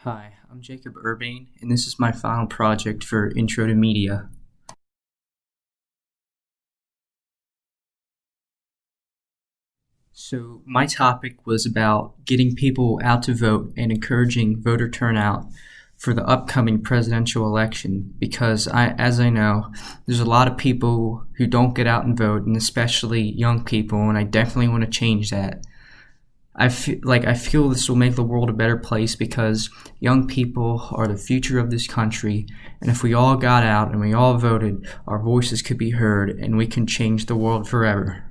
Hi, I'm Jacob Urbain, and this is my final project for Intro to Media. So, my topic was about getting people out to vote and encouraging voter turnout for the upcoming presidential election because as I know, there's a lot of people who don't get out and vote, and especially young people, and I definitely want to change that. I feel this will make the world a better place because young people are the future of this country, and if we all got out and we all voted, our voices could be heard and we can change the world forever.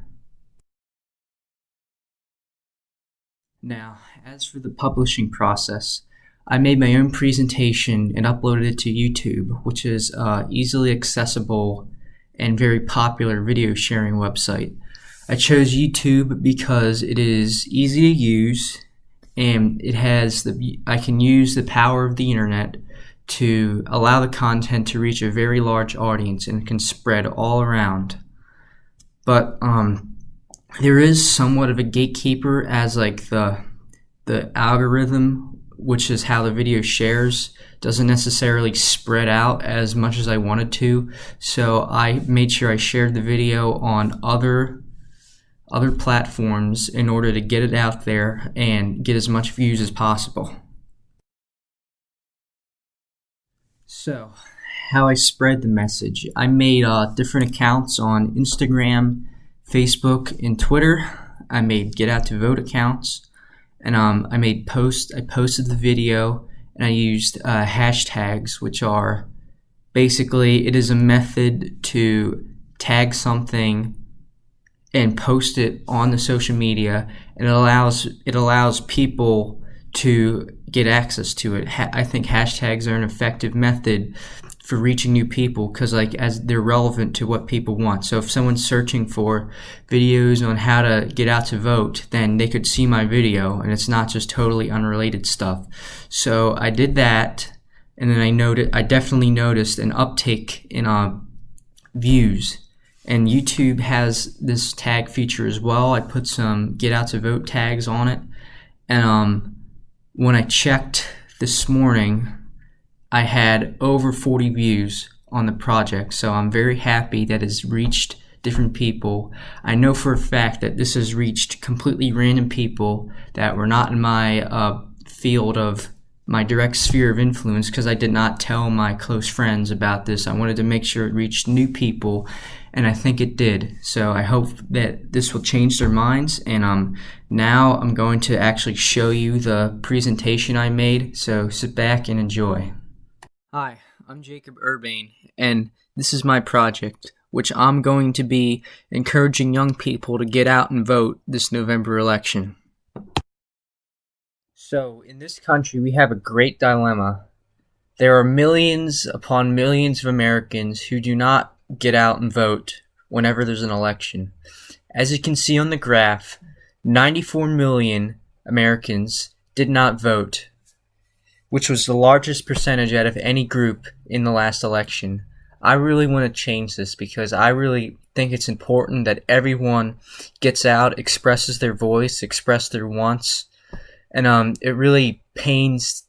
Now, as for the publishing process, I made my own presentation and uploaded it to YouTube, which is easily accessible and very popular video sharing website. I chose YouTube because it is easy to use and I can use the power of the internet to allow the content to reach a very large audience and can spread all around. But there is somewhat of a gatekeeper as like the algorithm, which is how the video shares, doesn't necessarily spread out as much as I wanted to. So I made sure I shared the video on other platforms in order to get it out there and get as much views as possible. So, how I spread the message. I made different accounts on Instagram, Facebook, and Twitter. I made Get Out to Vote accounts, and I posted the video, and I used hashtags, which are basically it is a method to tag something and post it on the social media, and it allows people to get access to it. I think hashtags are an effective method for reaching new people because as they're relevant to what people want. So if someone's searching for videos on how to get out to vote, then they could see my video and it's not just totally unrelated stuff. So I did that, and then I definitely noticed an uptick in views. And YouTube has this tag feature as well. I put some Get Out to Vote tags on it. And when I checked this morning, I had over 40 views on the project. So I'm very happy that it's reached different people. I know for a fact that this has reached completely random people that were not in my field of my direct sphere of influence because I did not tell my close friends about this. I wanted to make sure it reached new people, and I think it did. So I hope that this will change their minds, and now I'm going to actually show you the presentation I made, so sit back and enjoy. Hi, I'm Jacob Urbain, and this is my project, which I'm going to be encouraging young people to get out and vote this November election. So, in this country, we have a great dilemma. There are millions upon millions of Americans who do not get out and vote whenever there's an election. As you can see on the graph, 94 million Americans did not vote, which was the largest percentage out of any group in the last election. I really want to change this because I really think it's important that everyone gets out, expresses their voice, express their wants. And it really pains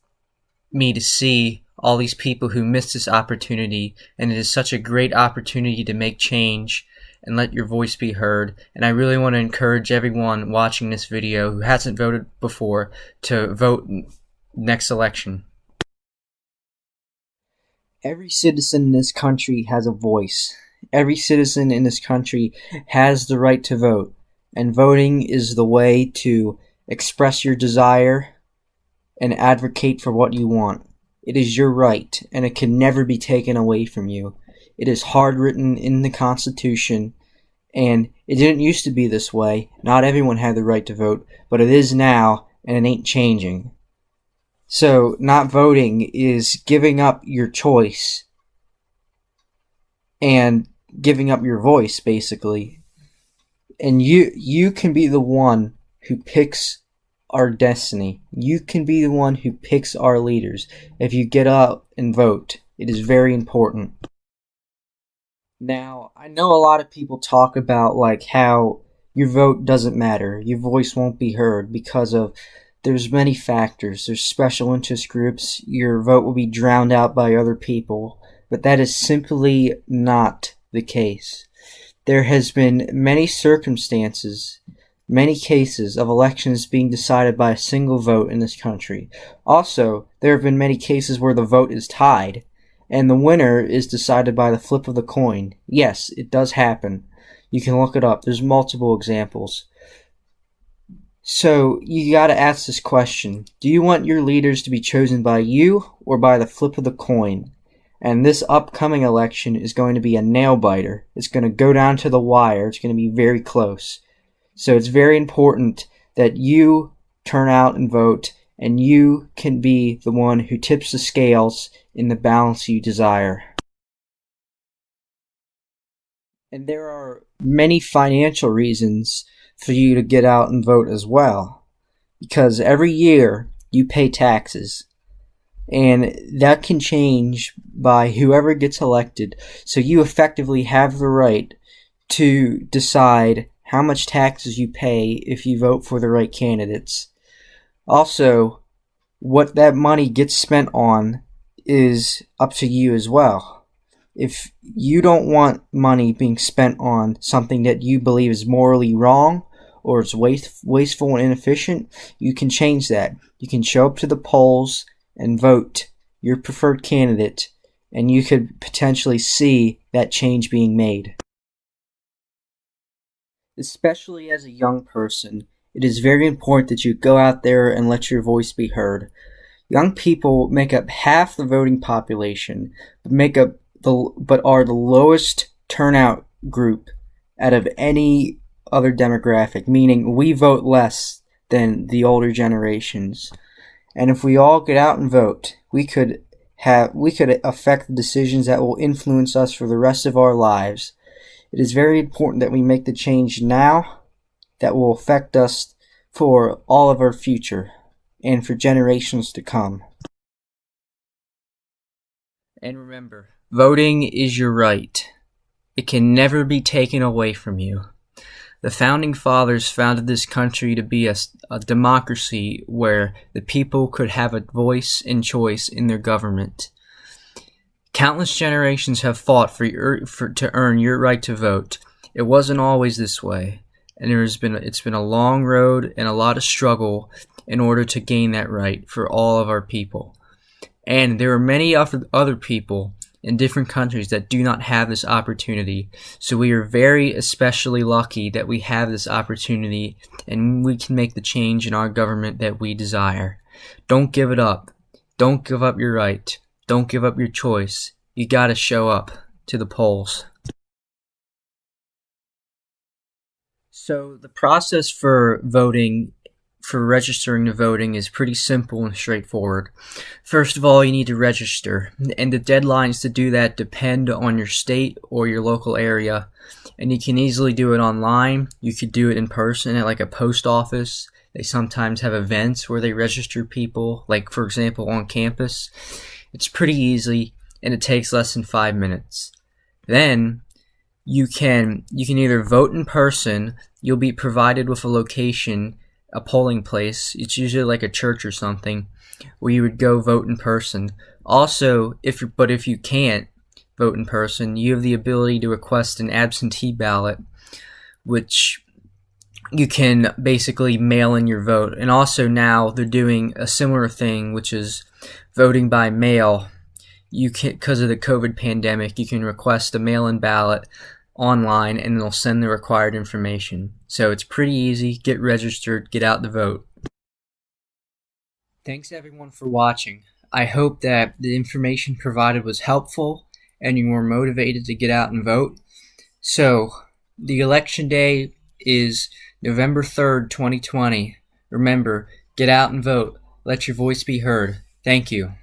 me to see all these people who miss this opportunity, and it is such a great opportunity to make change and let your voice be heard. And I really want to encourage everyone watching this video who hasn't voted before to vote next election. Every citizen in this country has a voice. Every citizen in this country has the right to vote, and voting is the way to express your desire and advocate for what you want. It is your right, and it can never be taken away from you. It is hard written in the Constitution, and it didn't used to be this way. Not everyone had the right to vote, but it is now, and it ain't changing. So, not voting is giving up your choice and giving up your voice, basically. And you can be the one who picks our destiny. You can be the one who picks our leaders. If you get up and vote, it is very important. Now, I know a lot of people talk about how your vote doesn't matter, your voice won't be heard because of there's many factors. There's special interest groups. Your vote will be drowned out by other people, but that is simply not the case. There has been many circumstances, many cases of elections being decided by a single vote in this country. Also, there have been many cases where the vote is tied, and the winner is decided by the flip of the coin. Yes, it does happen. You can look it up. There's multiple examples. So, you gotta ask this question. Do you want your leaders to be chosen by you or by the flip of the coin? And this upcoming election is going to be a nail-biter. It's going to go down to the wire. It's going to be very close. So it's very important that you turn out and vote, and you can be the one who tips the scales in the balance you desire. And there are many financial reasons for you to get out and vote as well. Because every year you pay taxes. And that can change by whoever gets elected. So you effectively have the right to decide how much taxes you pay if you vote for the right candidates. Also, what that money gets spent on is up to you as well. If you don't want money being spent on something that you believe is morally wrong or it's wasteful and inefficient, you can change that. You can show up to the polls and vote your preferred candidate, and you could potentially see that change being made. Especially as a young person, it is very important that you go out there and let your voice be heard. Young people make up half the voting population, but are the lowest turnout group out of any other demographic, meaning we vote less than the older generations. And if we all get out and vote, we could affect the decisions that will influence us for the rest of our lives. It is very important that we make the change now that will affect us for all of our future and for generations to come. And remember, voting is your right. It can never be taken away from you. The Founding Fathers founded this country to be a democracy where the people could have a voice and choice in their government. Countless generations have fought to earn your right to vote. It wasn't always this way, and it's been a long road and a lot of struggle in order to gain that right for all of our people. And there are many other people in different countries that do not have this opportunity. So we are very especially lucky that we have this opportunity and we can make the change in our government that we desire. Don't give it up. Don't give up your right. Don't give up your choice. You gotta show up to the polls. So the process for registering to voting is pretty simple and straightforward. First of all, you need to register, and the deadlines to do that depend on your state or your local area, and you can easily do it online. You could do it in person at like a post office. They sometimes have events where they register people, like for example on campus. It's pretty easy, and it takes less than 5 minutes. Then you can either vote in person. You'll be provided with a location, a polling place. It's usually like a church or something where you would go vote in person. Also, if you can't vote in person, you have the ability to request an absentee ballot, which you can basically mail in your vote. And also now they're doing a similar thing, which is voting by mail. You can, because of the COVID pandemic, you can request a mail-in ballot online and they'll send the required information. So it's pretty easy. Get registered, get out to vote. Thanks everyone for watching. I hope that the information provided was helpful and you were motivated to get out and vote. So the election day is November 3rd, 2020. Remember, get out and vote. Let your voice be heard. Thank you.